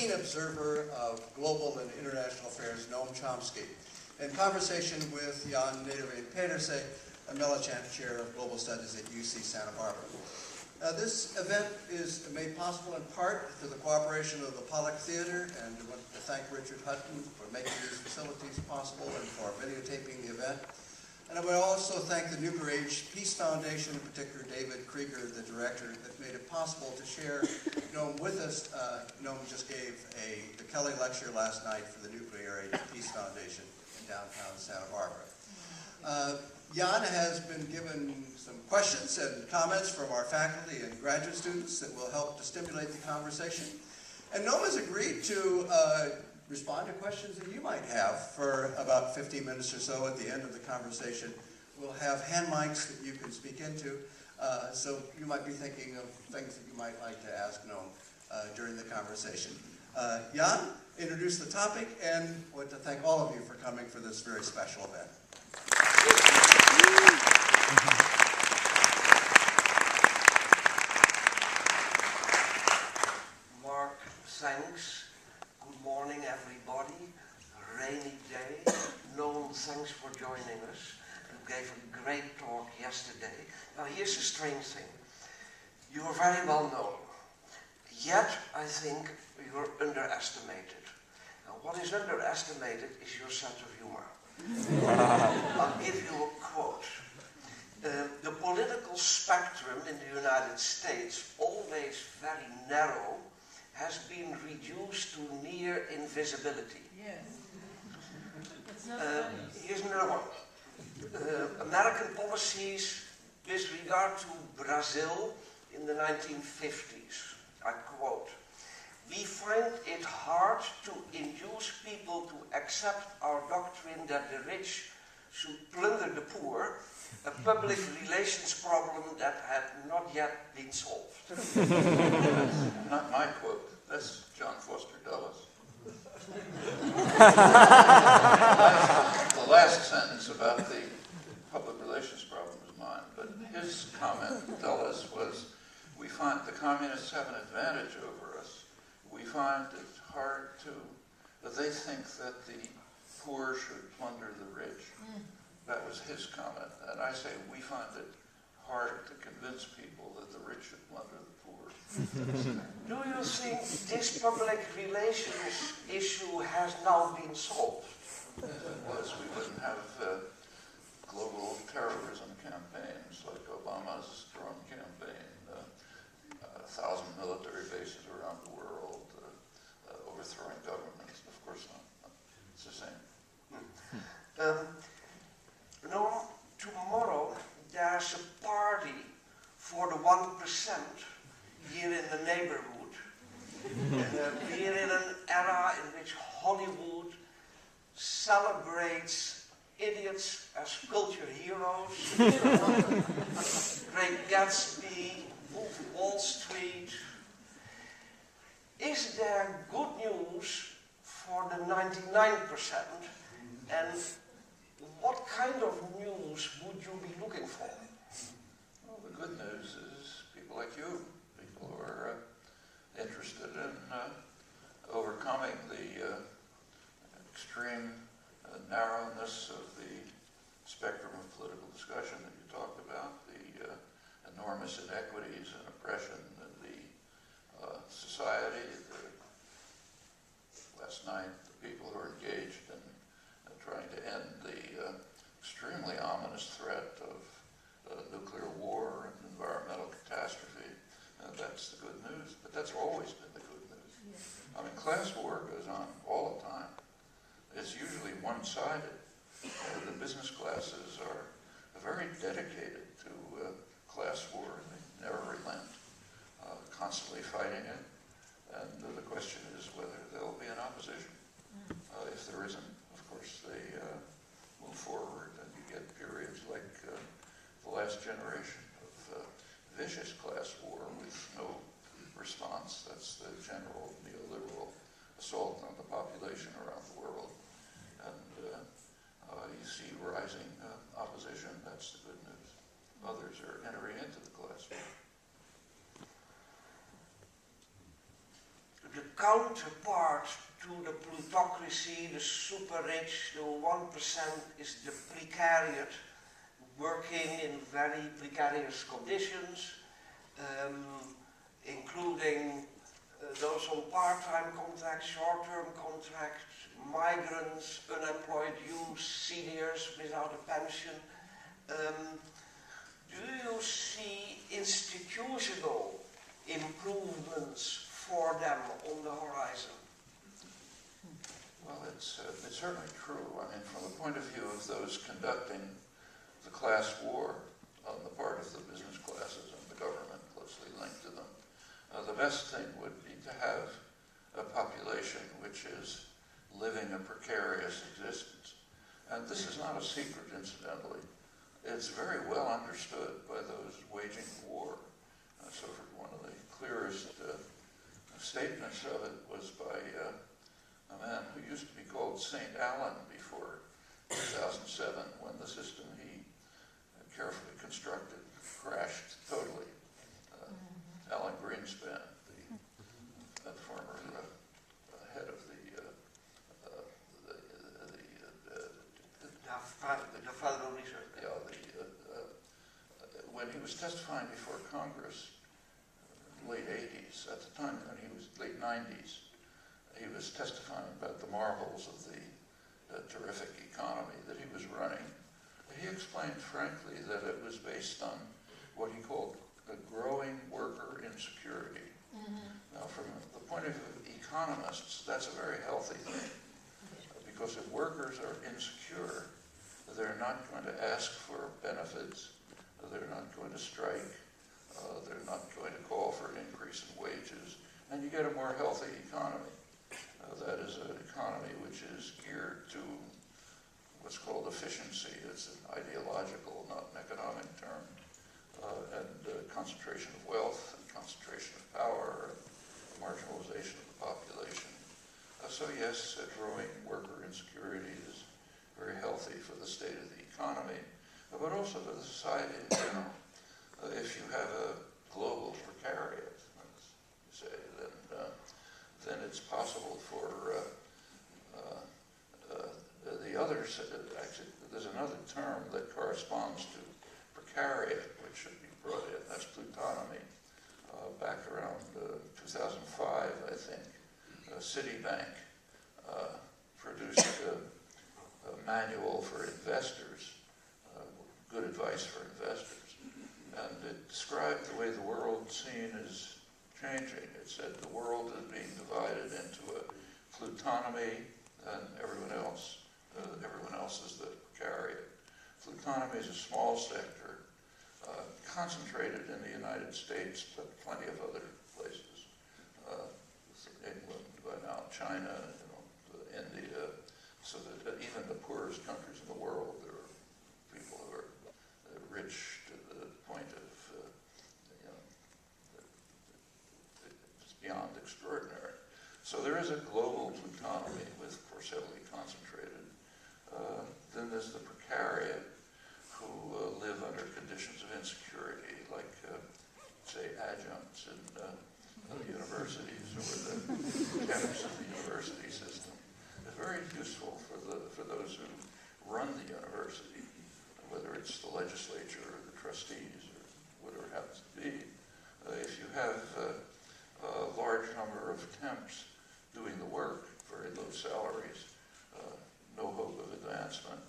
keen observer of global and international affairs, Noam Chomsky, in conversation with Jan Nederveen Pieterse, a Millichamp Chair of Global Studies at UC Santa Barbara. This event is made possible in part through the cooperation of the Pollock Theater, and I want to thank Richard Hutton for making these facilities possible and for videotaping the event. And I would also thank the Nuclear Age Peace Foundation, in particular David Krieger, the director, that made it possible to share Noam with us. Noam just gave the Kelly lecture last night for the Nuclear Age Peace Foundation in downtown Santa Barbara. Jan has been given some questions and comments from our faculty and graduate students that will help to stimulate the conversation. And Noam has agreed to respond to questions that you might have for about 15 minutes or so at the end of the conversation. We'll have hand mics that you can speak into, so you might be thinking of things that you might like to ask Noam during the conversation. Jan, introduce the topic, and I want to thank all of you for coming for this very special event. Mark, thanks. Good morning, everybody. A rainy day. Noam, thanks for joining us. You gave a great talk yesterday. Now, here's a strange thing. You are very well known. Yet, I think you're underestimated. Now, what is underestimated is your sense of humor. I'll give you a quote. The political spectrum in the United States, always very narrow, has been reduced to near invisibility. Yes. Here's another one. American policies with regard to Brazil in the 1950s. I quote, "We find it hard to induce people to accept our doctrine that the rich should plunder the poor, a public relations problem that had not yet been solved." Not my quote. That's John Foster Dulles. The last sentence about the public relations problem is mine, but his comment, Dulles, was, "We find the communists have an advantage over us. We find it hard to, but they think that the poor should plunder the rich." That was his comment. And I say, we find it hard to convince people that the rich should plunder the poor. Do you think this public relations issue has now been solved? If it was, we wouldn't have global terrorism campaigns like Obama's drone campaign, 1,000 military bases around the world, overthrowing governments. Of course not. It's the same. No, tomorrow there's a party for the 1% here in the neighborhood. We're in an era in which Hollywood celebrates idiots as culture heroes. Great Gatsby, Wolf of Wall Street. Is there good news for the 99%? And what kind of news would you be looking for? Well, the good news is people like you, people who are interested in overcoming the extreme narrowness of the spectrum of political discussion that you talked about, the enormous inequities and oppression in the society. Last night, the people who are engaged in trying to end the extremely ominous threat of nuclear war and environmental catastrophe. That's the good news, but that's always been the good news. I mean, class war goes on all the time. It's usually one-sided. The business classes are very dedicated to class war, and they never relent, constantly fighting it. And the question is whether there'll be an opposition. If there isn't, of course, they move forward, and you get periods like the last generation of vicious class war with no response. That's the general neoliberal assault on the population around the world. And you see rising opposition. That's the good news. Others are entering into the class war. The counterpart to the plutocracy, the super rich, the 1% is the precariat, working in very precarious conditions, including those on part-time contracts, short-term contracts, migrants, unemployed youth, seniors without a pension. Do you see institutional improvements for them on the horizon? Well, it's certainly true. I mean, from the point of view of those conducting the class war on the part of the business classes and the government closely linked to them, the best thing would be to have a population which is living a precarious existence. And this is not a secret, incidentally. It's very well understood by those waging the war. So one of the clearest statements of it was by a man who used to be called St. Allen before 2007, when the system he carefully constructed crashed totally. Alan Greenspan, the former head of the Federal Reserve. Yeah, when he was testifying before Congress, late 80s, at the time when he was late 90s, he was testifying about the marvels of the terrific economy that he was running. He explained frankly that it was based on what he called a growing worker insecurity. Now, from the point of view of economists, that's a very healthy thing, because if workers are insecure, they're not going to ask for benefits, they're not going to strike, they're not going to call for an increase in wages, and you get a more healthy economy. That is an economy which is geared to what's called efficiency. It's an ideological, not an economic term, and concentration of wealth, and concentration of power, and marginalization of the population. So yes, growing worker insecurity is very healthy for the state of the economy, but also for the society in general. If you have a global precariat, as you say, then it's possible for the others. Actually, there's another term that corresponds to precariat, which should be brought in. That's Plutonomy. Back around 2005, I think, Citibank produced a manual for investors, good advice for investors, and it described the way the world scene is changing. It said the world is being divided into a Plutonomy and everyone else. Everyone else is the precariat. Plutonomy is a small sector, concentrated in the United States, but plenty of other places. England, by now China, India, so that even the poorest countries in the world, there are people who are rich to the point of, it's beyond extraordinary. So there is a global Plutonomy with, of course, heavily concentrated. Then there's the precariat, who live under conditions of insecurity, like, say, adjuncts in universities or the camps of the university system. It's very useful for those who run the university, whether it's the legislature or the trustees or whatever it happens to be. If you have a large number of temps doing the work, very low salaries, no hope of advancement,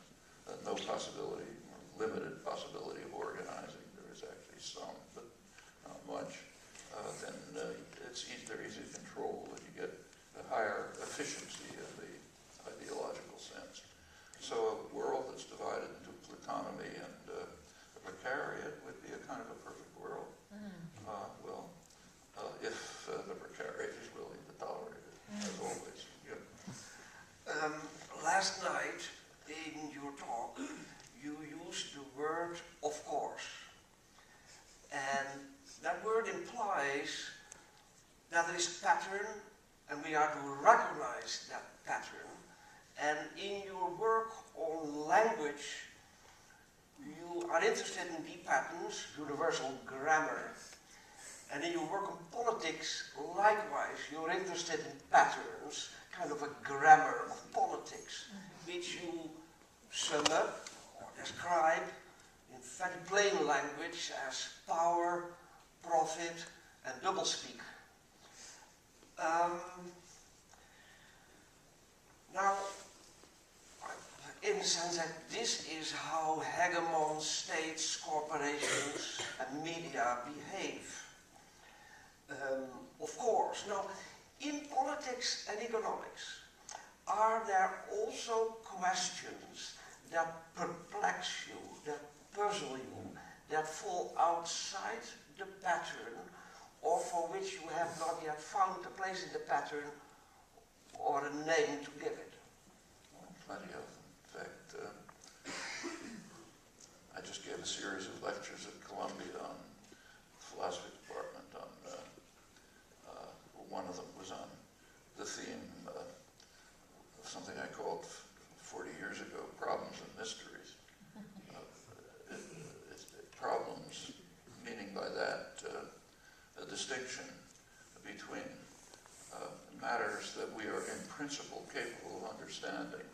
no possibility, or limited possibility of organizing. There is actually some, but not much. Then they're easy to control, and you get a higher efficiency in the ideological sense. So a world that's divided into Plutonomy and a precariat would be a kind of a perfect world. If the precariat is willing to tolerate it, as always. Yeah. Last night, in your talk, you used the word "of course." And that word implies that there is pattern, and we are to recognize that pattern. And in your work on language, you are interested in deep patterns, universal grammar. And in your work on politics, likewise, you're interested in patterns, kind of a grammar of politics, which you sum up or describe in very plain language as power, profit, and doublespeak. Now, in the sense that this is how hegemon states, corporations, and media behave. Of course. Now, in politics and economics, are there also questions that perplex you, that puzzle you, that fall outside the pattern, or for which you have not yet found a place in the pattern or a name to give it? Well, plenty of them. In fact, I just gave a series of lectures at Columbia on philosophy department on one of them was on the theme of something I called 40 years ago, problems and mysteries. Problems, meaning by that a distinction between matters that we are in principle capable of understanding.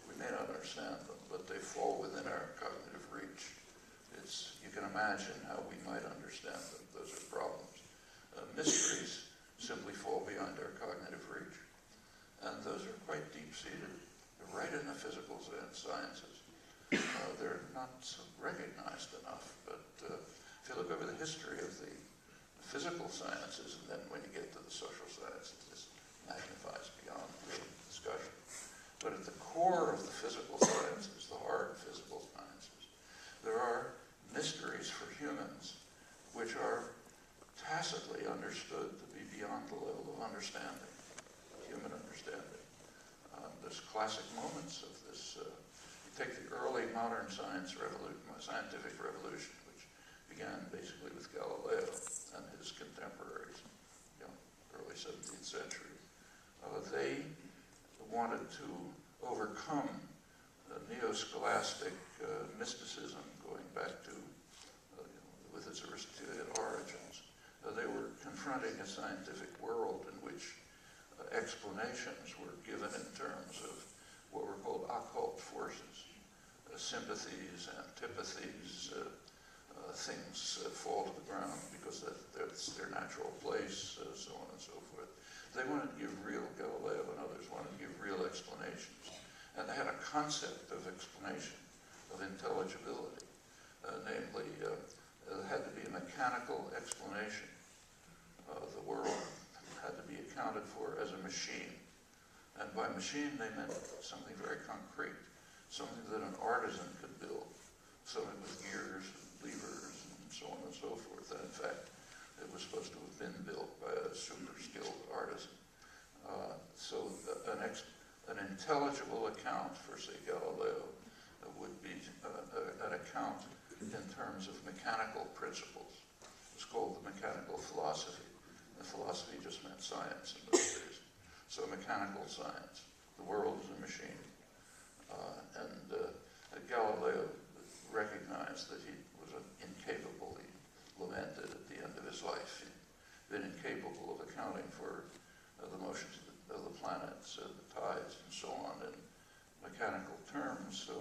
We may not understand them, but they fall within our cognitive reach. You can imagine how we might understand them. Those are problems. Mysteries simply fall beyond our cognitive reach. And those are quite deep-seated. They're right in the physical sciences. They're not so recognized enough, but if you look over the history of the physical sciences, and then when you get to the social sciences, this magnifies beyond real discussion. But at the core of the physical sciences, the hard physical sciences, there are mysteries for humans which are tacitly understood to be beyond the level of understanding, human understanding. There's classic moments of this. You take the early modern scientific revolution, which began basically with Galileo and his contemporaries, early 17th century. They wanted to overcome neo-scholastic mysticism going back to, with its Aristotelian origins. They were confronting a scientific world in which explanations were given in terms of what were called occult forces, sympathies, antipathies, things fall to the ground because that's their natural place, so on and so forth. They wanted to give real, Galileo and others wanted to give real explanations. And they had a concept of explanation, of intelligibility, namely, there had to be a mechanical explanation. The world had to be accounted for as a machine. And by machine, they meant something very concrete, something that an artisan could build, something with gears and levers and so on and so forth. And in fact, it was supposed to have been built by a super skilled artisan. So an intelligible account for, say, Galileo would be an account in terms of mechanical principles. It's called the mechanical philosophy. The philosophy just meant science in those days. So mechanical science. The world is a machine. Galileo recognized that he was incapable. He lamented at the end of his life. He'd been incapable of accounting for the motions of the planets, the tides, and so on in mechanical terms. So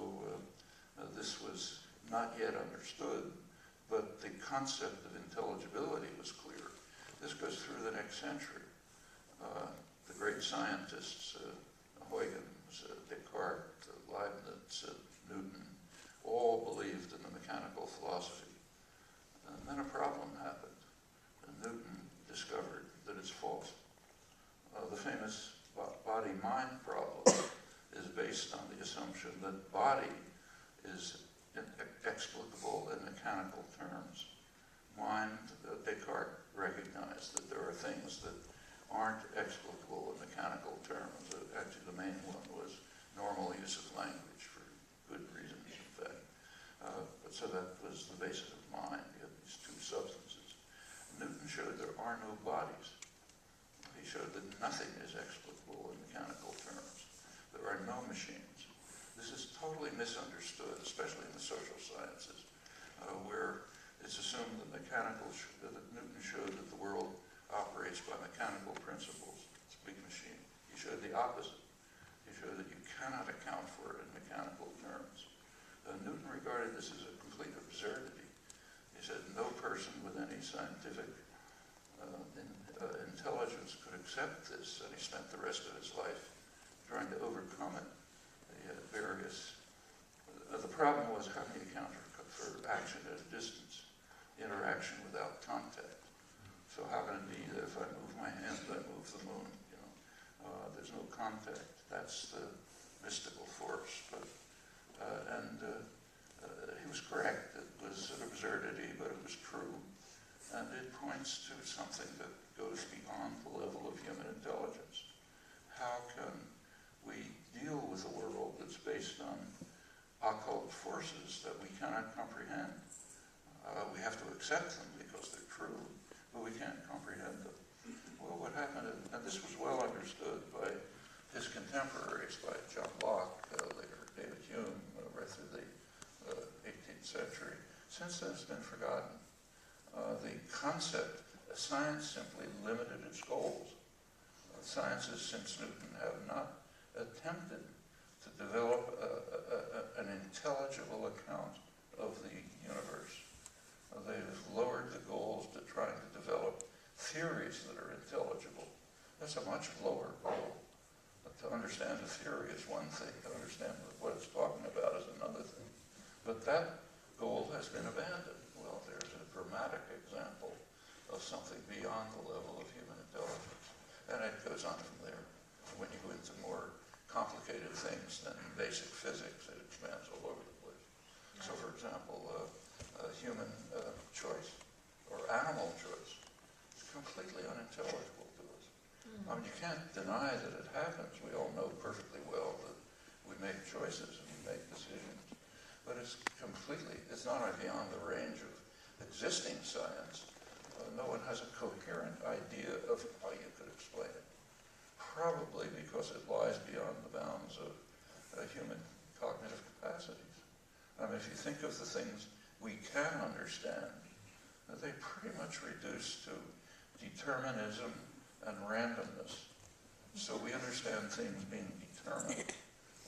this was not yet understood, but the concept of intelligibility was clear. This goes through the next century. The great scientists, Huygens, Descartes, Leibniz, Newton, all believed in the mechanical philosophy. And then a problem happened, and Newton discovered that it's false. The famous body-mind problem is based on the assumption that body is explicable in mechanical terms. Mind, Descartes recognized that there are things that aren't explicable in mechanical terms. Actually, the main one was normal use of language for good reasons, in fact. So that was the basis of mind. You have these two substances. Newton showed there are no bodies. He showed that nothing is explicable in mechanical terms. There are no machines. This is totally misunderstood, especially in the social sciences, where it's assumed that Newton showed that the world showed the opposite. He showed that you cannot account for it in mechanical terms. Newton regarded this as a complete absurdity. He said no person with any scientific intelligence could accept this, and he spent the rest of his life trying to overcome it. He had various... the problem was, how can you account for action at a distance, interaction without contact? So how can it be that if I move my hand, I move the moon? You know, there's no contact. That's the mystical force. But he was correct. It was an absurdity, but it was true, and it points to something that goes beyond the level of human intelligence. How can we deal with a world that's based on occult forces that we cannot comprehend? We have to accept them because they're true, but we can't comprehend them. Well, what happened, and this was well understood by his contemporaries, by John Locke, later David Hume, right through the 18th century. Since then, it's been forgotten. The concept, science simply limited its goals. Sciences since Newton have not attempted to develop an intelligible account of the universe. They've lowered the goals to trying to develop theories that are intelligible. That's a much lower goal. To understand a theory is one thing, to understand what it's talking about is another thing. But that goal has been abandoned. Well, there's a dramatic example of something beyond the level of human intelligence. And it goes on from there. When you go into more complicated things than basic physics, it expands all over the place. So, for example, human choice or animal choice is completely unintelligible to us. I mean, you can't deny that it happens. We all know perfectly well that we make choices and we make decisions. But it's not beyond the range of existing science. No one has a coherent idea of how you could explain it. Probably because it lies beyond the bounds of human cognitive capacities. I mean, if you think of the things we can understand, they pretty much reduce to determinism and randomness. So we understand things being determined,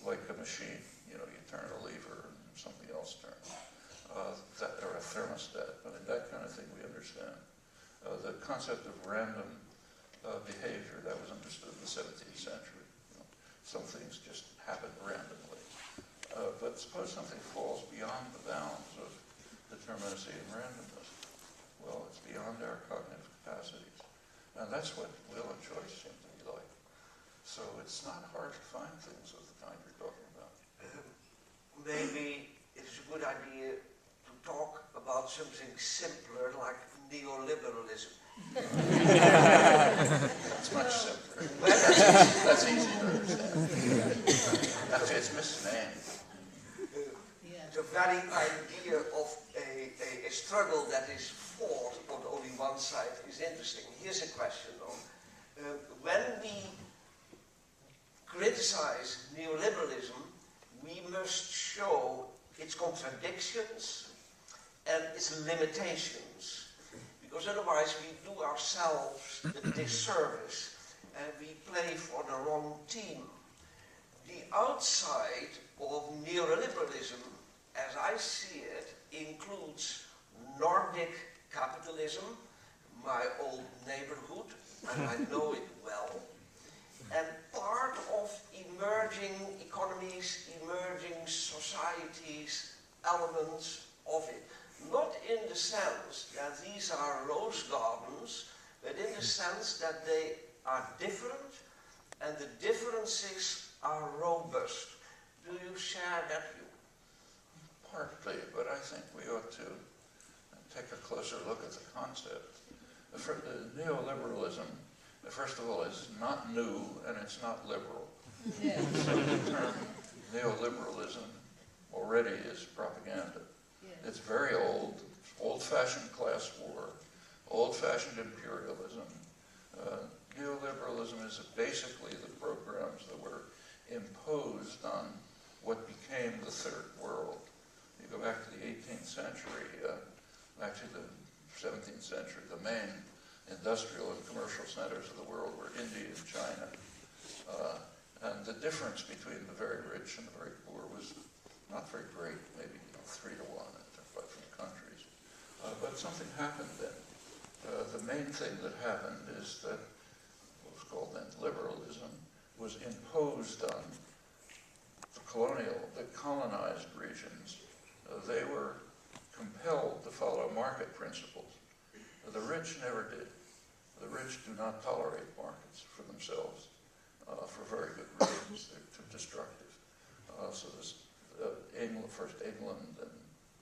like a machine. You know, you turn a lever and something else turns. Or a thermostat. I mean, that kind of thing we understand. The concept of random behavior, that was understood in the 17th century. You know, some things just happen randomly. But suppose something falls beyond the bounds of determinacy and randomness. Well, it's beyond our cognitive capacities. And that's what will and choice seem to be like. So it's not hard to find things of the kind you're talking about. Maybe it's a good idea to talk about something simpler like neoliberalism. It's much simpler. That's easy to understand. Actually, it's misnamed. The very idea of a struggle that is fought on only one side is interesting. Here's a question though. When we criticize neoliberalism, we must show its contradictions and its limitations, because otherwise we do ourselves a disservice and we play for the wrong team. The outside of neoliberalism, as I see it, includes Nordic capitalism, my old neighborhood, and I know it well, and part of emerging economies, emerging societies, elements of it. Not in the sense that these are rose gardens, but in the sense that they are different and the differences are robust. Do you share that view? Partly, but I think we ought to take a closer look at the concept. The neoliberalism, first of all, is not new and it's not liberal. Yeah. So the term neoliberalism already is propaganda. Yeah. It's very old, old-fashioned class war, old-fashioned imperialism. Neoliberalism is basically the programs that were imposed on what became the Third World. You go back to the 18th century, actually the 17th century, the main industrial and commercial centers of the world were India and China. And the difference between the very rich and the very poor was not very great, maybe 3 to 1 in different countries. But something happened then. The main thing that happened is that what was called then liberalism was imposed on the colonized regions. They were compelled to follow market principles. The rich never did. The rich do not tolerate markets for themselves for very good reasons. They're too destructive. So this, first England and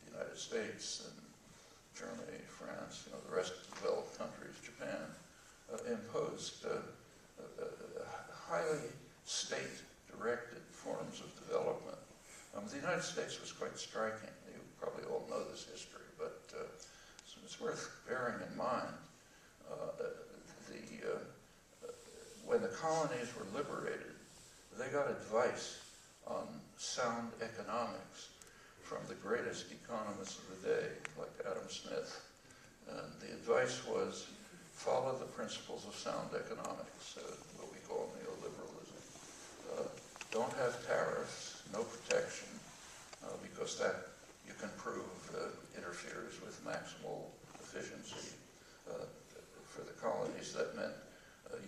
the United States and Germany, France, the rest of the developed countries, Japan, imposed highly state-directed forms of development. The United States was quite striking. You probably all know this history, but it's worth bearing in mind. When the colonies were liberated, they got advice on sound economics from the greatest economists of the day, like Adam Smith. And the advice was, follow the principles of sound economics, what we call neoliberalism. Don't have tariffs, no protection, because that, you can prove, interferes with maximal efficiency. For the colonies, that meant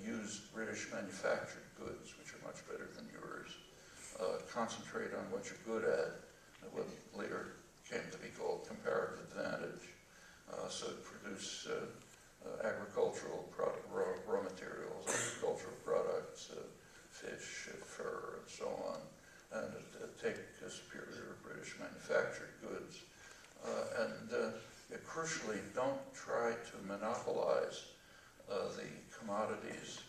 use British manufactured goods, which are much better than yours. Concentrate on what you're good at, what later came to be called comparative advantage. So produce agricultural raw materials, agricultural products, fish, fur, and so on, and take superior British manufactured goods. Crucially, don't try to monopolize the commodities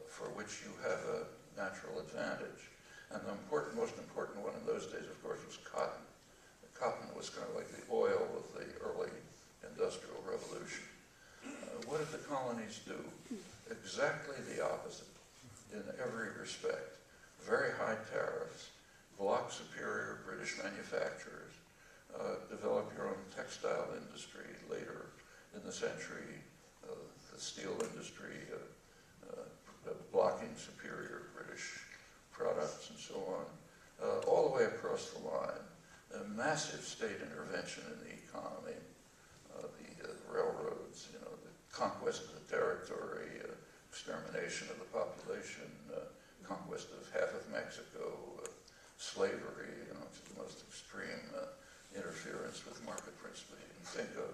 for which you have a natural advantage. And the most important one in those days, of course, was cotton. Cotton was kind of like the oil of the early industrial revolution. What did the colonies do? Exactly the opposite in every respect. Very high tariffs, block superior British manufacturers, develop your own textile industry later in the century, the steel industry, blocking superior British products and so on, all the way across the line. A massive state intervention in the economy, the railroads, the conquest of the territory, extermination of the population, conquest of half of Mexico, slavery, which is the most extreme interference with market principles you can think of.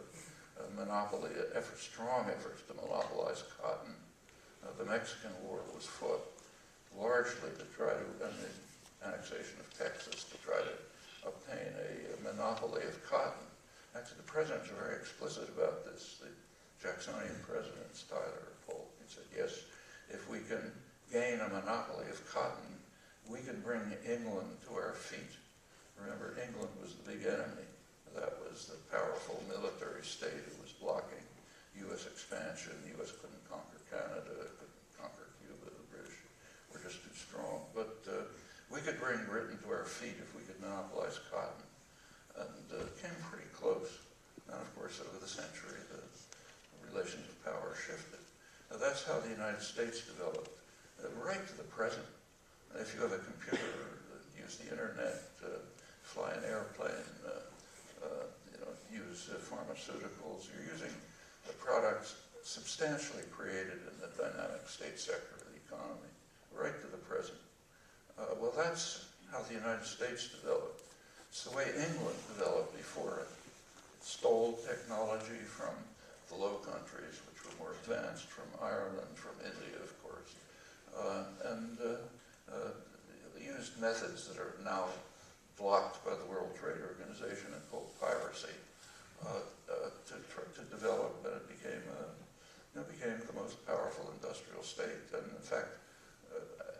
Monopoly efforts, strong efforts to monopolize cotton. The Mexican War was fought largely to try to, and the annexation of Texas, to try to obtain a monopoly of cotton. Actually, the presidents are very explicit about this. The Jacksonian presidents, Tyler, Polk, he said, yes, if we can gain a monopoly of cotton, we can bring England to our feet. Remember, England was the big enemy. That was the powerful military state who was blocking U.S. expansion. The U.S. couldn't conquer Canada, couldn't conquer Cuba. The British were just too strong. But we could bring Britain to our feet if we could monopolize cotton. And came pretty close. And of course, over the century, the relations of power shifted. Now, that's how the United States developed, right to the present. If you have a computer, use the internet, fly an airplane, use pharmaceuticals, you're using the products substantially created in the dynamic state sector of the economy, right to the present. Well, that's how the United States developed. It's the way England developed before it. It stole technology from the Low Countries, which were more advanced, from Ireland, from India, of course, and used methods that are now blocked by the World Trade Organization and called piracy to develop, and it became the most powerful industrial state, and in fact,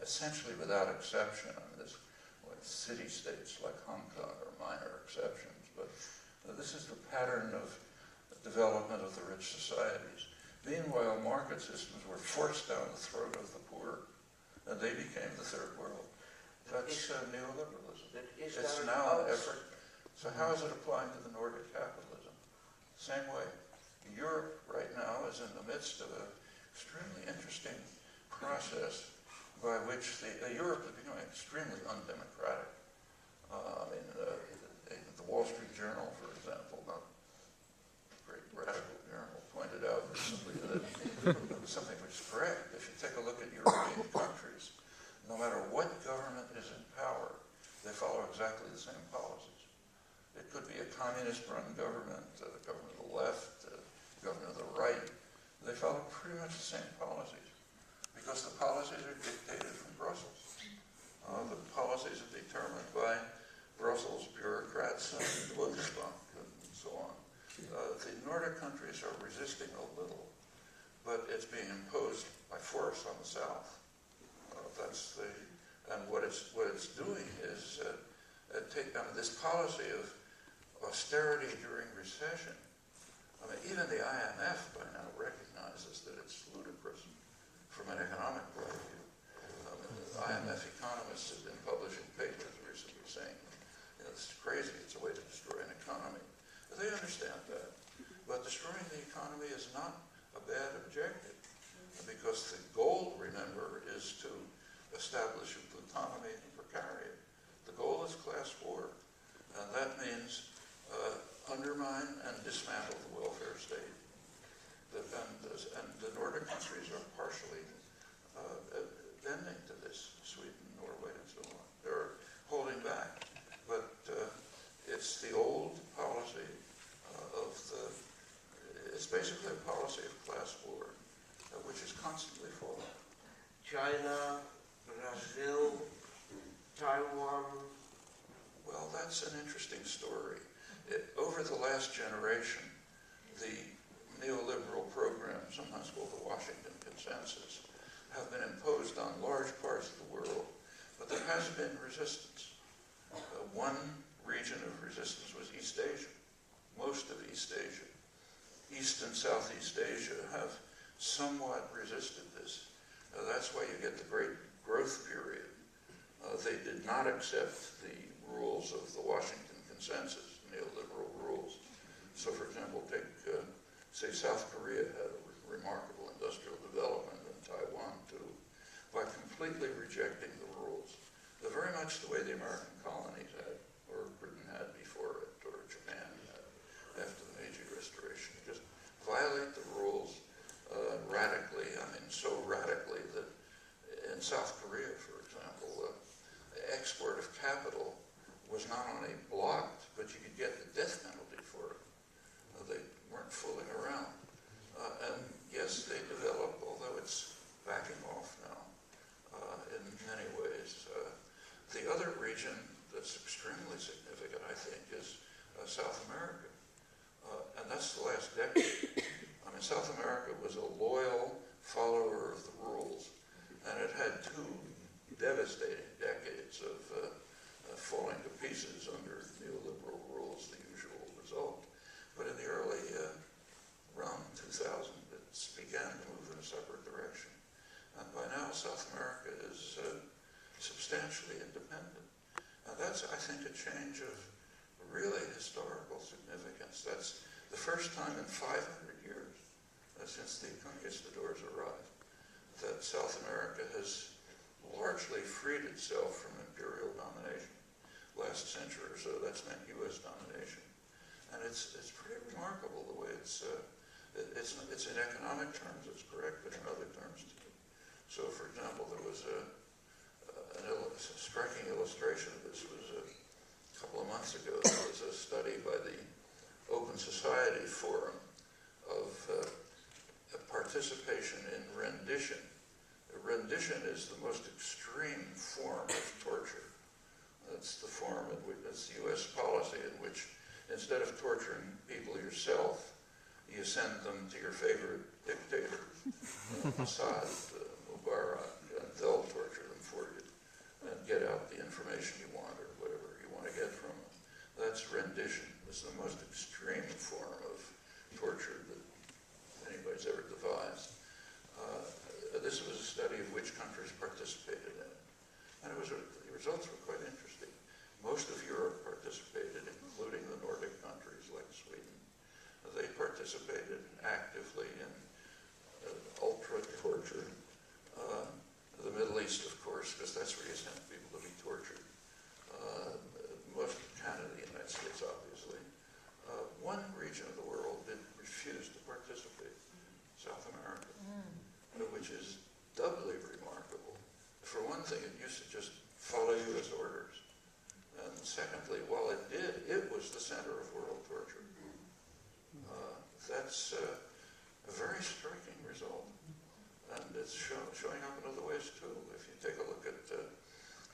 essentially without exception. I mean, there's city-states like Hong Kong are minor exceptions, but this is the pattern of development of the rich societies. Meanwhile, market systems were forced down the throat of the poor, and they became the third world. That's neoliberalism. It's now an effort. So how is it applying to the Nordic capitalism? Same way. Europe right now is in the midst of an extremely interesting process by which Europe is becoming extremely undemocratic. The Wall Street Journal, for example, not a great radical journal, pointed out recently that something which is correct. If you take a look at European countries, no matter what government is in power, they follow exactly the same policies. It could be a communist-run government, the government of the left, government of the right. They follow pretty much the same policies because the policies are dictated from Brussels. The policies are determined by Brussels bureaucrats and the Bundesbank and so on. The Nordic countries are resisting a little, but it's being imposed by force on the South. And what it's doing is this policy of austerity during recession. Even the IMF by now recognizes that it's ludicrous from an economic point of view. The IMF economists have been publishing papers recently saying, it's crazy, it's a way to destroy an economy. They understand that. But destroying the economy is not a bad objective, because the goal, remember, is to establish a Plutonomy and Precariat. The goal is class war, and that means undermine and dismantle the welfare state. And the Nordic countries are partially bending to this, Sweden, Norway, and so on. They're holding back. But it's the old policy it's basically a policy of class war, which is constantly falling. China, Brazil, Taiwan. Well, that's an interesting story. Over the last generation, the neoliberal programs, sometimes called the Washington Consensus, have been imposed on large parts of the world, but there has been resistance. One region of resistance was East Asia. Most of East Asia. East and Southeast Asia have somewhat resisted this. That's why you get the great growth period. They did not accept the rules of the Washington Consensus, neoliberal rules. So, for example, take, say, South Korea had a remarkable industrial development, and Taiwan too, by completely rejecting the rules. They're very much the way the American colonies had, or Britain had before it, or Japan had after the Meiji Restoration. Just violate the rules radically, so radically that in South Korea, for example, export of capital was not only blocked, but you could get the death penalty for it. They weren't fooling around. And yes, they developed, although it's backing off now in many ways. The other region that's extremely significant, I think, is South America. And that's the last decade. South America was a loyal follower of the rules, and it had two devastating decades of falling to pieces under neoliberal rules, the usual result. But in the early, around 2000, it began to move in a separate direction. And by now, South America is substantially independent. And that's, I think, a change of really historical significance. That's the first time in 500 years since the conquistadors arrived that South America has largely freed itself from imperial domination. Last century or so, that's meant U.S. domination. And it's pretty remarkable the way it's in economic terms, it's correct, but in other terms too. So, for example, there was a striking illustration of this was a couple of months ago. There was a study by the Open Society Forum of participation in rendition. Rendition is the most extreme form of torture. That's the form in which, that's the U.S. policy in which instead of torturing people yourself, you send them to your favorite dictator, Assad, Mubarak, and they'll torture them for you and get out the information you want or whatever you want to get from them. That's rendition. It's the most extreme form of torture that anybody's ever devised. This was a study of which countries participated in it. And the results were quite interesting. Most of Europe participated, including the Nordic countries like Sweden. They participated actively in ultra-torture. The Middle East, of one thing, it used to just follow U.S. orders. And secondly, while it did, it was the center of world torture. That's a very striking result. And it's showing up in other ways too. If you take a look at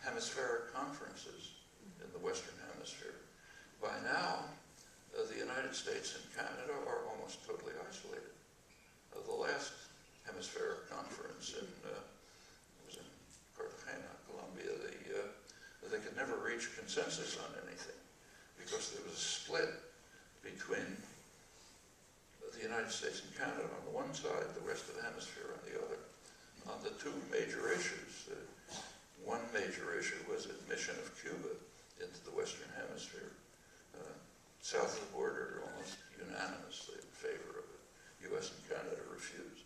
hemispheric conferences in the Western Hemisphere, by now, the United States and Canada are almost totally isolated. The last hemispheric conference was in Cartagena, Colombia. They could never reach consensus on anything because there was a split between the United States and Canada on the one side, the rest of the hemisphere on the other, on the two major issues. One major issue was admission of Cuba into the Western Hemisphere. South of the border, almost unanimously in favor of it. U.S. and Canada refused.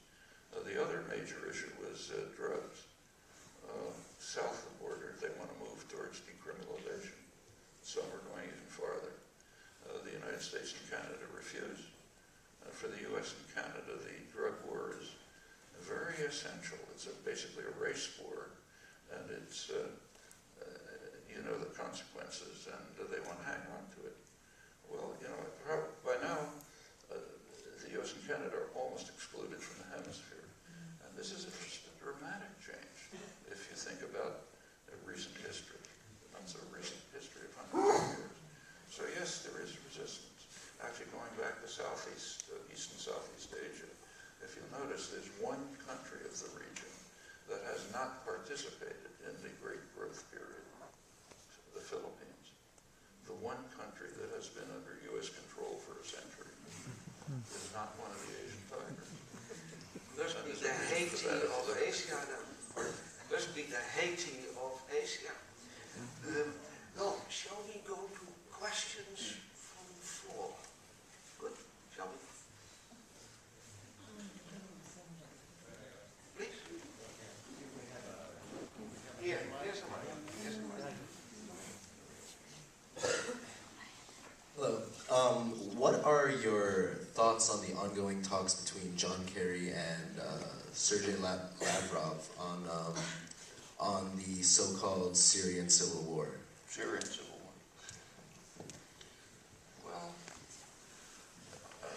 The other major issue was drugs. South of the border, they want to move towards decriminalization. Some are going even farther. The United States and Canada refused. For the U.S. and Canada, the drug war is very essential. It's basically a race war, and it's, you know the consequences, and they want to hang on to it. Well, you know, by now, the U.S. and Canada are almost excluded from the hemisphere. And this is just a dramatic change if you think about the recent history, not so recent history of hundreds of years. So yes, there is resistance. Actually, going back to East and Southeast Asia, if you notice, there's one country of the region that has not participated in the Great Growth Period, the Philippines. The one country that has been under U.S. control for a century is not one of the Asian tigers. Must be the Haiti of Asia then. Must be the Haiti of Asia. Now, shall we go to questions from the floor? Good, shall we? Please. Here, here's the mic. Here's the mic. Hello. What are your thoughts on the ongoing talks between John Kerry and Sergei Lavrov on the so-called Syrian civil war? Syrian civil war. Well,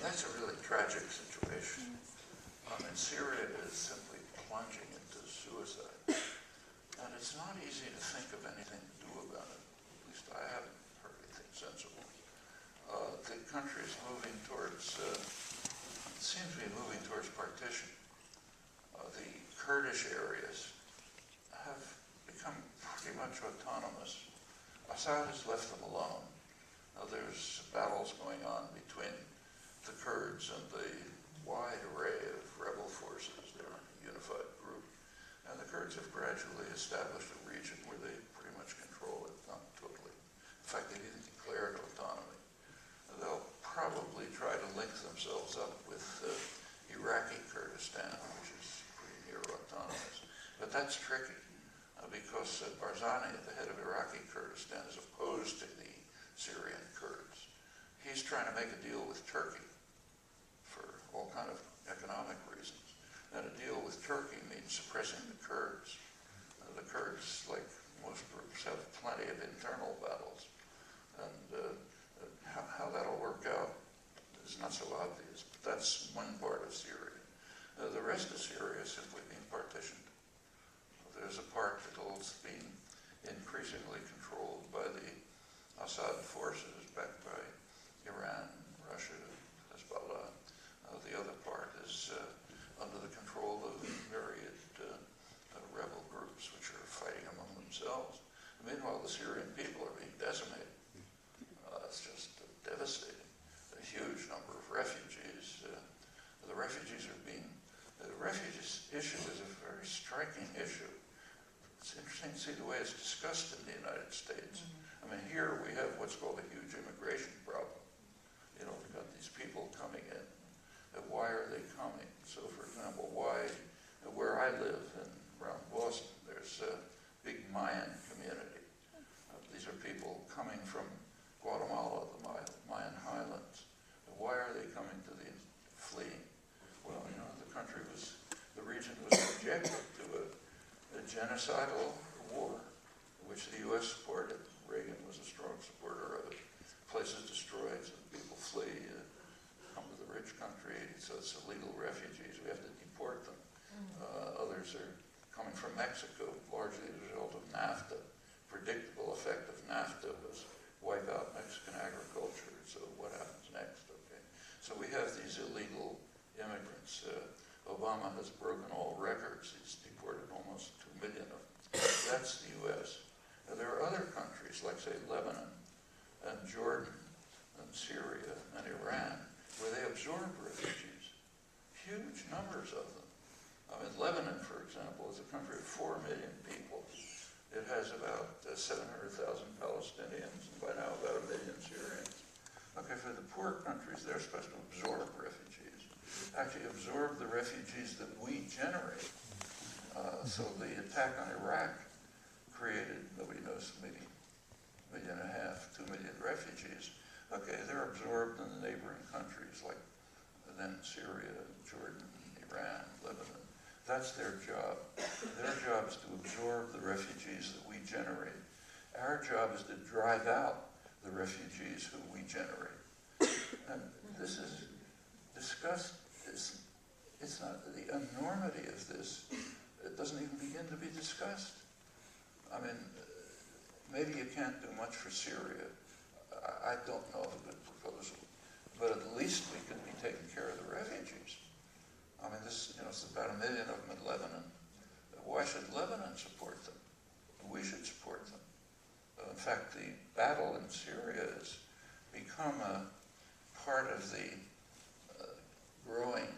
that's a really tragic situation. Syria is simply plunging into suicide. And it's not easy to think of anything to do about it. At least I haven't heard anything sensible. The country is moving towards, seems to be moving towards partition. The Kurdish areas have become pretty much autonomous. Assad has left them alone. There's battles going on between the Kurds and the wide array of rebel forces. They're a unified group. And the Kurds have gradually established a region where they pretty much control it, not totally. In fact, they've even declared autonomy. They'll probably try to link themselves up with Iraqi Kurdistan, which is pretty near autonomous. But that's tricky because Barzani, at the head of Iraqi Kurdistan, is opposed to the Syrian Kurds. He's trying to make a deal with Turkey for all kind of economic reasons. And a deal with Turkey means suppressing the Kurds. The Kurds, like most groups, have plenty of internal battles. And how that'll work out is not so obvious, but that's one part of Syria. The rest of Syria is simply being partitioned. There's a part that's being increasingly controlled by the Assad forces, backed by Iran, Russia, Hezbollah. The other part is under the control of myriad rebel groups which are fighting among themselves. Meanwhile, the Syrian people are being decimated. It's just devastating. A huge number of refugees. The refugees issue is a very striking issue. It's interesting to see the way it's discussed in the United States. I mean, here we have what's called a huge immigration problem. You know, we've got these people coming in. Why are they coming? So, for example, where I live around Boston, there's a big Mayan community. These are people coming from Guatemala, the Mayan highlands. Why are they coming to fleeing? Well, you know, the region was subjected to a genocidal war, which the U.S. supported. Reagan was a strong supporter of it. Places destroyed, so people flee, come to the rich country, so it's illegal refugees. We have to deport them. Others are coming from Mexico, largely as a result of NAFTA. Predictable effect of NAFTA was wipe out Mexican agriculture. So what happens next? Okay, so we have these illegal immigrants. Obama has broken all records. He's deported almost 2 million of them. That's the U.S. Now, there are other countries, like, say, Lebanon and Jordan and Syria and Iran, where they absorb refugees, huge numbers of them. I mean, Lebanon, for example, is a country of 4 million people. It has about 700,000 Palestinians, and by now about 1 million Syrians. Okay, for the poor countries, they're supposed to absorb refugees, actually absorb the refugees that we generate. So the attack on Iraq created, nobody knows, maybe 1.5 million, 2 million refugees. Okay, they're absorbed in the neighboring countries like then Syria, Jordan, Iran, Lebanon. That's their job. Their job is to absorb the refugees that we generate. Our job is to drive out the refugees who we generate. And this is discussed, it's not, the enormity of this, it doesn't even begin to be discussed. I mean, maybe you can't do much for Syria. I don't know of a good proposal, but at least we could be taking care of the refugees. I mean, this, it's about 1 million of them in Lebanon. Why should Lebanon support them? We should support them. In fact, the battle in Syria has become a part of the growing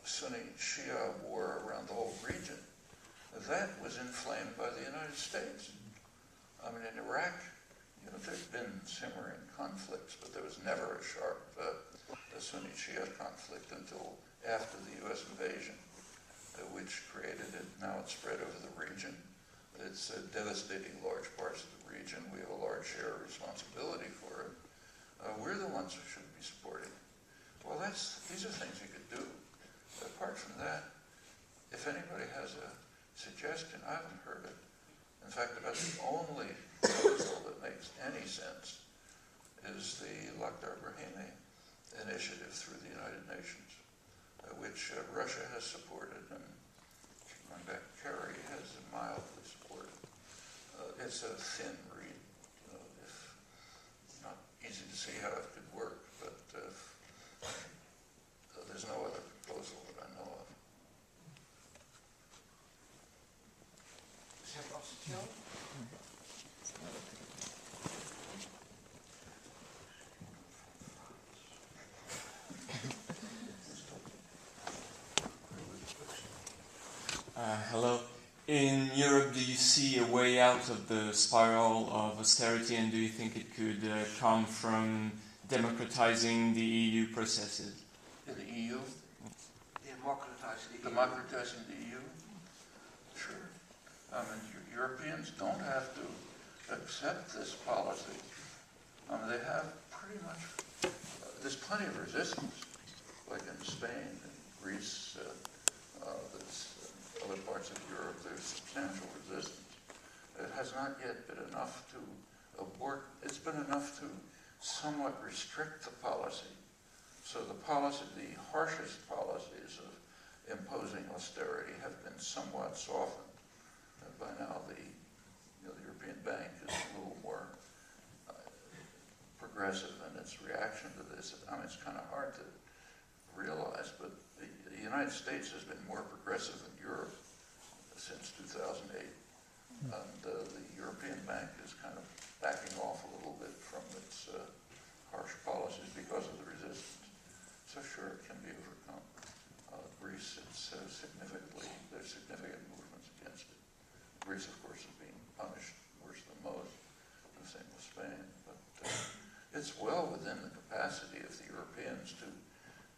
Sunni-Shia war around the whole region. That was inflamed by the United States. I mean, in Iraq, there's been simmering conflicts, but there was never a sharp Sunni-Shia conflict until after the U.S. invasion, which created it. Now it's spread over the region. It's devastating large parts of the region. We have a large share of responsibility for it. We're the ones who should be supporting. Well, these are things you could do. Apart from that, if anybody has a suggestion, I haven't heard it. In fact, about the only proposal that makes any sense is the Lakhdar Brahimi initiative through the United Nations, which Russia has supported, and going back, Kerry has mildly supported. It's a thin reed, it's not easy to see how it could work, but there's no other proposal that I know of. Hello. In Europe, do you see a way out of the spiral of austerity, and do you think it could come from democratizing the EU processes? In the EU? Democratizing the EU? Sure. I mean, Europeans don't have to accept this policy. I mean, they have pretty much, there's plenty of resistance, like in Spain and Greece, there's other parts of Europe, there's substantial resistance. It has not yet been enough to abort, it's been enough to somewhat restrict the policy. So the harshest policies of imposing austerity have been somewhat softened. And by now the European Bank is a little more progressive in its reaction to this. I mean, it's kind of hard to realize, but the United States has been more progressive than Europe since 2008. And the European Bank is kind of backing off a little bit from its harsh policies because of the resistance. So sure, it can be overcome. Greece, there's significant movements against it. Greece, of course, is being punished worse than most. The same with Spain. But it's well within the capacity of the Europeans to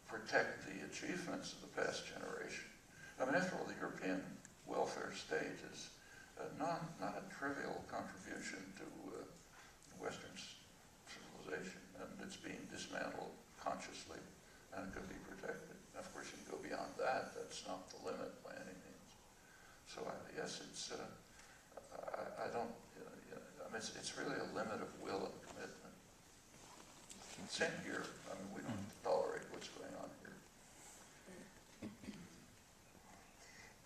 protect the achievements of the past generation. I mean, after all, the European welfare state is not a trivial contribution to Western civilization, and it's being dismantled consciously, and it could be protected. And of course, you can go beyond that. That's not the limit by any means. So yes, it's. I don't it's really a limit of will and commitment. Same here. I mean, we don't tolerate what's going on here.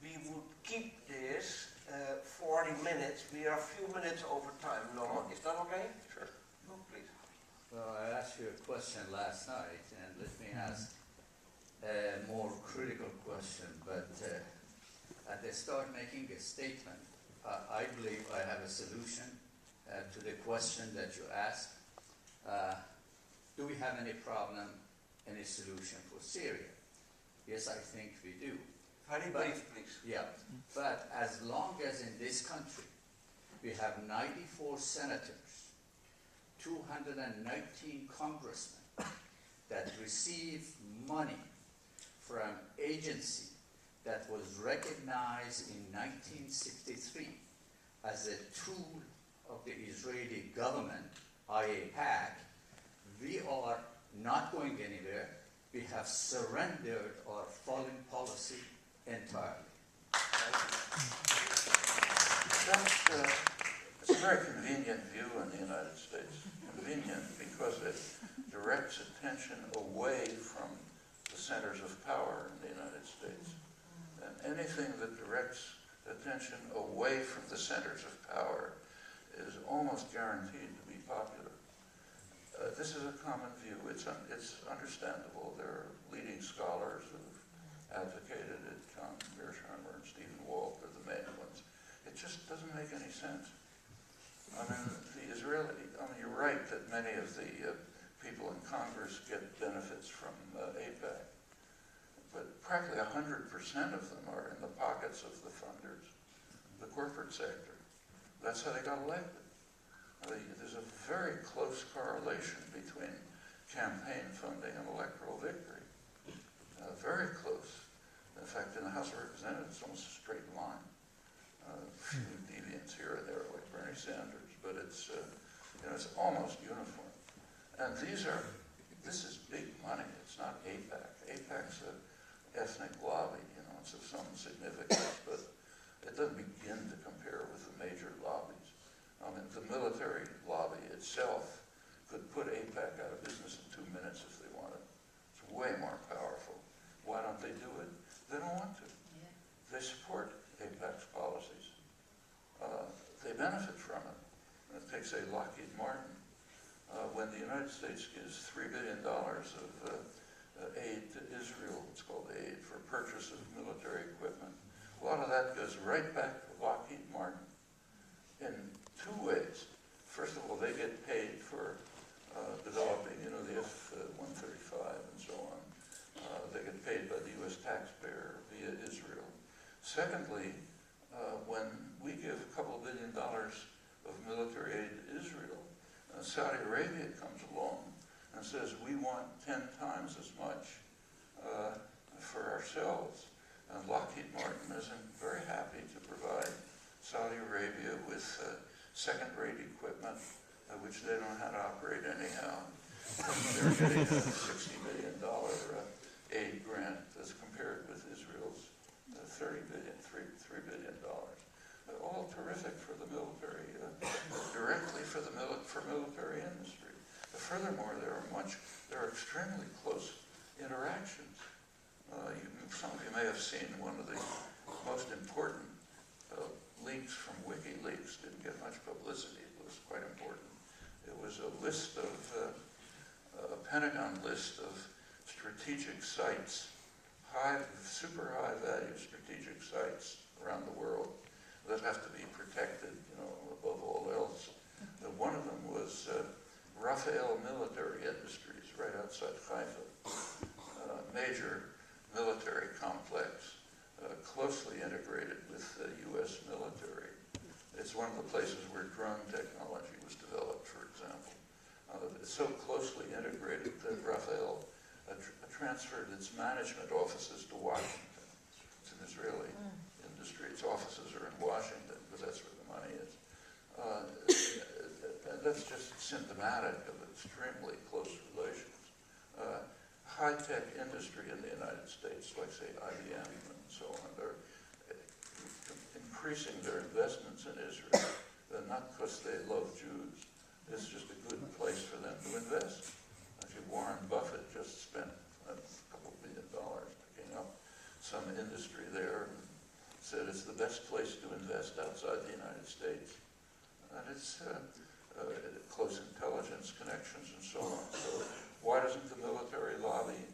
We would keep this 40 minutes. We are a few minutes over time. No, is that okay? Sure. No, please. Well, I asked you a question last night, and let me ask a more critical question, but at the start making a statement, I believe I have a solution to the question that you asked. Do we have any problem, any solution for Syria? Yes, I think we do. Very brief, please. Yeah, but as long as in this country we have 94 senators, 219 congressmen that receive money from agency that was recognized in 1963 as a tool of the Israeli government, IAPAC, we are not going anywhere. We have surrendered our foreign policy entirely. It's a very convenient view in the United States. Convenient because it directs attention away from the centers of power in the United States. And anything that directs attention away from the centers of power is almost guaranteed to be popular. This is a common view. It's understandable. There are leading scholars who've advocated it. John Mearsheimer and Stephen Walt are the main ones. It just doesn't make any sense. I mean, you're right that many of the people in Congress get benefits from APAC, but practically 100% of them are in the pockets of the funders, the corporate sector. That's how they got elected. There's a very close correlation between campaign funding and electoral victory. Very close. In fact, in the House of Representatives, it's almost a straight line. A few deviants here and there, like Bernie Sanders, but it's almost uniform. And this is big money. It's not APAC. APAC's an ethnic lobby, it's of some significance, but it doesn't begin to compare with the major lobbies. I mean, the military lobby itself could put APAC out of business in 2 minutes if they wanted. It's way more powerful. Why don't they do it? They don't want to. Yeah. They support APAC's policies. They benefit from it. And take, say, Lockheed Martin. When the United States gives $3 billion of aid to Israel, it's called aid for purchase of military equipment, a lot of that goes right back to Lockheed Martin in 2 ways. First of all, they get paid for developing, the F-135 and so on. They get paid by the U.S. taxpayer via Israel. Secondly, when we give a couple $1 billion of military aid to Israel, Saudi Arabia comes along and says, we want 10 times as much for ourselves. And Lockheed Martin isn't very happy to provide Saudi Arabia with second-rate equipment, which they don't know how to operate anyhow. They're getting a $60 million aid grant as compared with Israel's $3 billion. All terrific for the military, directly for military industry. Furthermore, there are extremely close interactions. Some of you may have seen one of the most important leaks from WikiLeaks. Didn't get much publicity. It was quite important. It was a list of a Pentagon list of strategic sites, super high value strategic sites around the world that have to be protected, above all else. One of them was Rafael Military Industries, right outside Haifa, major military complex, closely integrated with the U.S. military. It's one of the places where drone technology was developed, for example. It's so closely integrated that Rafael transferred its management offices to Washington. It's an Israeli industry. Its offices are in Washington because that's where the money is. And that's just symptomatic of extremely close relations. High-tech industry in the United States, like, say, IBM and so on, they're increasing their investments in Israel, not because they love Jews. It's just a good place for them to invest. Actually, Warren Buffett just spent a couple $1 billion picking up some industry there and said it's the best place to invest outside the United States. And it's close intelligence connections and so on. So why doesn't the military lobby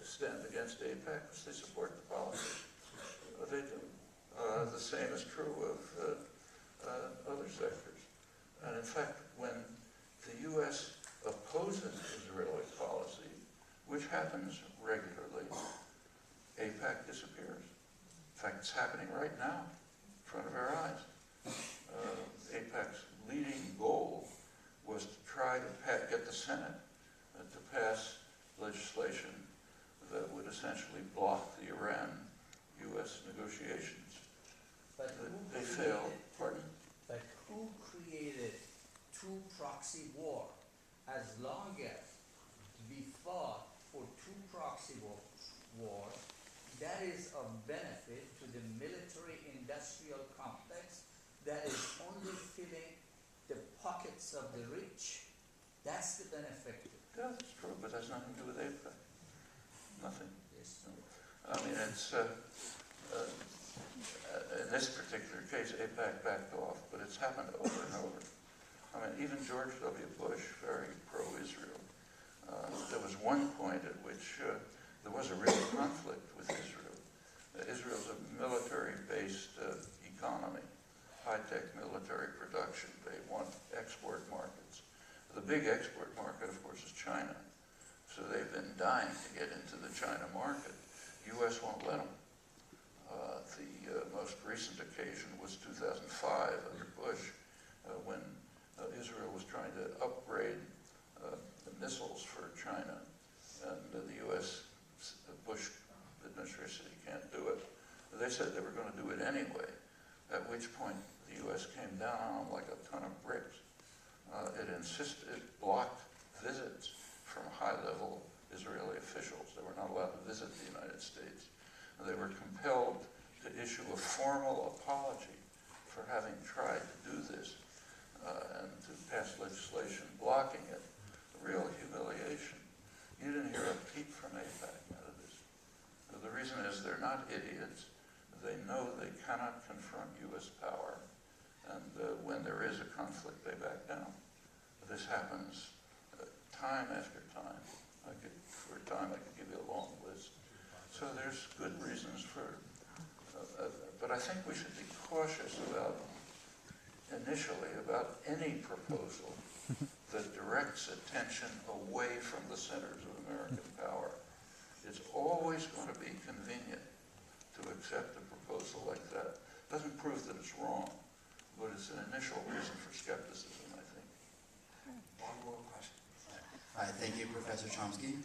stand against AIPAC? Because they support the policy. They do. The same is true of other sectors. And in fact, when the U.S. opposes Israeli policy, which happens regularly, AIPAC disappears. In fact, it's happening right now in front of our eyes. AIPAC's leading goal was to try to get the Senate to pass legislation that would essentially block the Iran-U.S. negotiations. But They failed. Pardon? But who created two proxy war? As long as we fought for two proxy wars, that is of benefit to the military-industrial complex that is only filling the pockets of the rich. That's the benefit. Yeah, that's true, but that's nothing to do with AIPAC. Nothing. Yes. I mean, it's, in this particular case, AIPAC backed off, but it's happened over and over. I mean, even George W. Bush, very pro-Israel, there was one point at which there was a real conflict with Israel. Israel's a military-based economy, high-tech military production. They want export markets. The big export market, of course, is China. So they've been dying to get into the China market. U.S. won't let them. The most recent occasion was 2005 under Bush, when Israel was trying to upgrade the missiles for China, and the U.S. Bush administration said you can't do it. They said they were going to do it anyway, at which point the U.S. came down on them like a ton of bricks. It blocked visits from high-level Israeli officials. They were not allowed to visit the United States. And they were compelled to issue a formal apology for having tried to do this and to pass legislation blocking it. A real humiliation. You didn't hear a peep from AIPAC out of this. The reason is they're not idiots. They know they cannot confront U.S. power, and when there is a conflict, they back down. This happens time after time. For a time, I could give you a long list. So there's good reasons for, but I think we should be cautious initially about any proposal that directs attention away from the centers of American power. It's always going to be convenient to accept a proposal like that. Doesn't prove that it's wrong, but it's an initial reason for skepticism, I think. One more question. Hi, thank you, Professor Chomsky.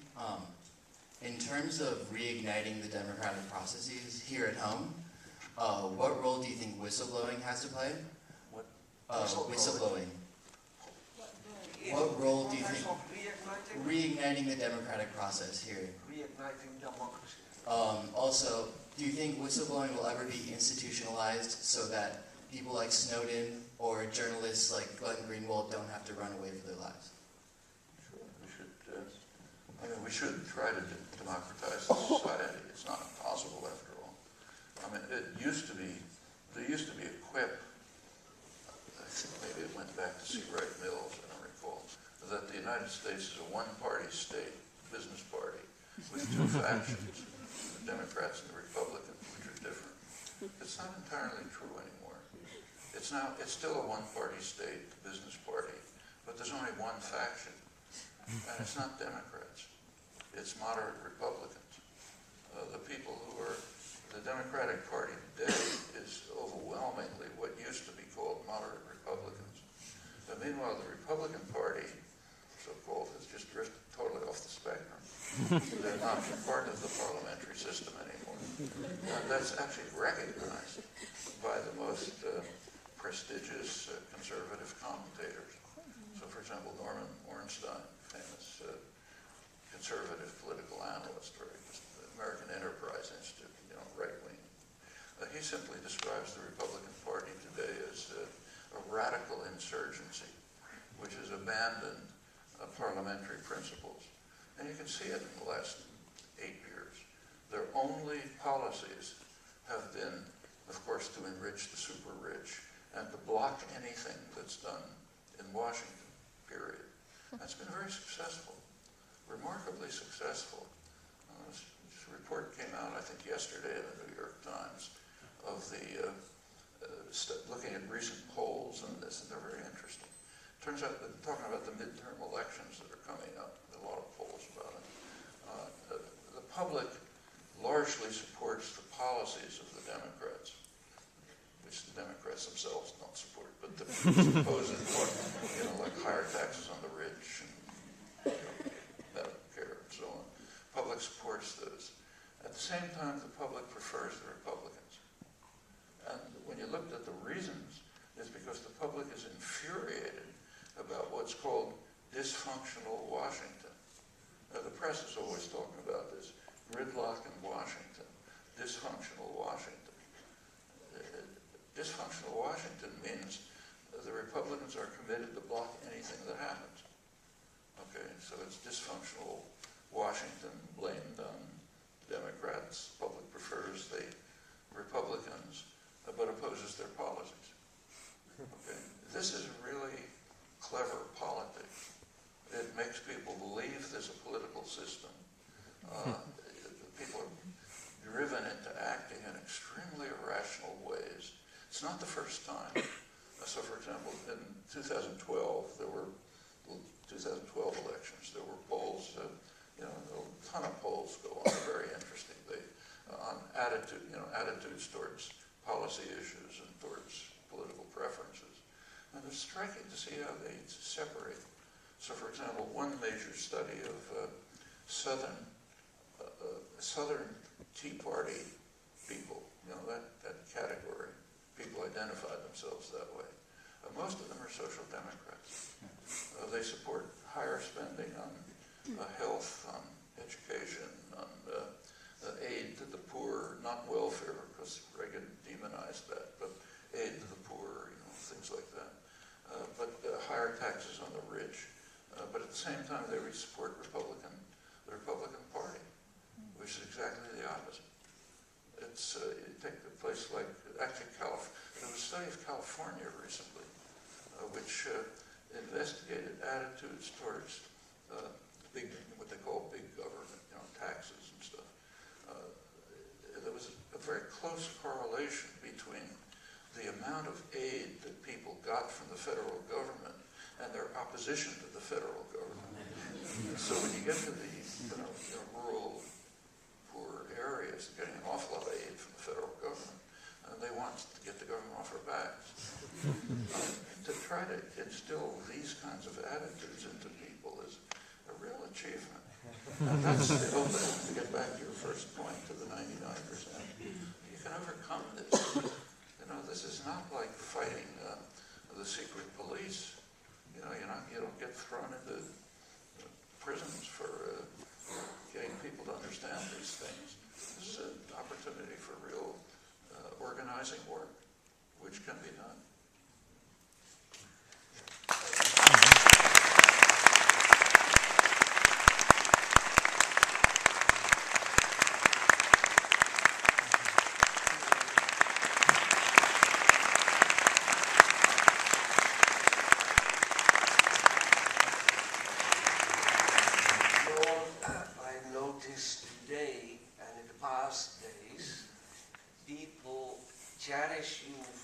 In terms of reigniting the democratic processes here at home, what role do you think whistleblowing has to play? What? Whistleblowing. What role do you think reigniting the democratic process here? Reigniting democracy. Also, do you think whistleblowing will ever be institutionalized so that people like Snowden or journalists like Glenn Greenwald don't have to run away for their lives? Sure, we should try to democratize society. It's not impossible after all. I mean, there used to be a quip, I think maybe it went back to C. Wright Mills, I don't recall, that the United States is a one-party state, business party, with two factions, the Democrats and the Republicans, which are different. It's not entirely true anymore. It's still a one-party state, the business party, but there's only one faction, and it's not Democrats. It's moderate Republicans. The Democratic Party today is overwhelmingly what used to be called moderate Republicans. But meanwhile, the Republican Party, so-called, has just drifted totally off the spectrum. They're not part of the parliamentary system anymore. That's actually recognized by the most prestigious conservative commentators. So, for example, Norman Ornstein, famous conservative political analyst, or the American Enterprise Institute, right-wing. He simply describes the Republican Party today as a radical insurgency, which has abandoned parliamentary principles. And you can see it in the last 8 years. Their only policies have been, of course, to enrich the super rich and to block anything that's done in Washington, period. That's been very successful, remarkably successful. This report came out, I think, yesterday in the New York Times of the looking at recent polls on this, and they're very interesting. Turns out that talking about the midterm elections that are coming up, a lot of polls about it. The public largely supports the policies of the Democrats, which the Democrats themselves don't support, but the supposed one, like higher taxes on the rich and Medicare and so on. Public supports those. At the same time, the public prefers the Republicans. And when you looked at the reasons, it's because the public is infuriated about what's called dysfunctional Washington. Now, the press is always talking about this gridlock in Washington, dysfunctional Washington. Dysfunctional Washington means the Republicans are committed to block anything that happens. Okay, so it's dysfunctional Washington blamed on Democrats. Public prefers the Republicans, but opposes their policies. Okay, this is really clever politics. It makes people believe there's a political system. People are driven into acting in extremely irrational ways. It's not the first time. So, for example, in 2012, there were 2012 elections. There were polls, a ton of polls go on, very interesting. On attitudes towards policy issues and towards political preferences. And it's striking to see how they separate. So, for example, one major study of Southern Tea Party people, that category, people identify themselves that way. Most of them are social democrats. They support higher spending on health, on education, on aid to the poor, not welfare, because Reagan demonized that, but aid to the poor, things like that. But higher taxes on the rich. But at the same time, they support the Republican Party, which is exactly the opposite. It's you take a place like, actually, there was a study of California recently, which investigated attitudes towards what they call big government, taxes and stuff. There was a very close correlation between the amount of aid that people got from the federal government and their opposition to the federal government. So when you get to the rural, poor areas, they're getting an awful lot of aid from the federal government, and they want to get the government off their backs. To try to instill these kinds of attitudes into people is a real achievement. And that's the opening, to get back to your first point, to the 99%. You can overcome this. This is not like fighting the secret police. You don't get thrown into prisons for getting people to understand these things. This is an opportunity for real organizing work, which can be done. Today and in the past days, people cherish uniformity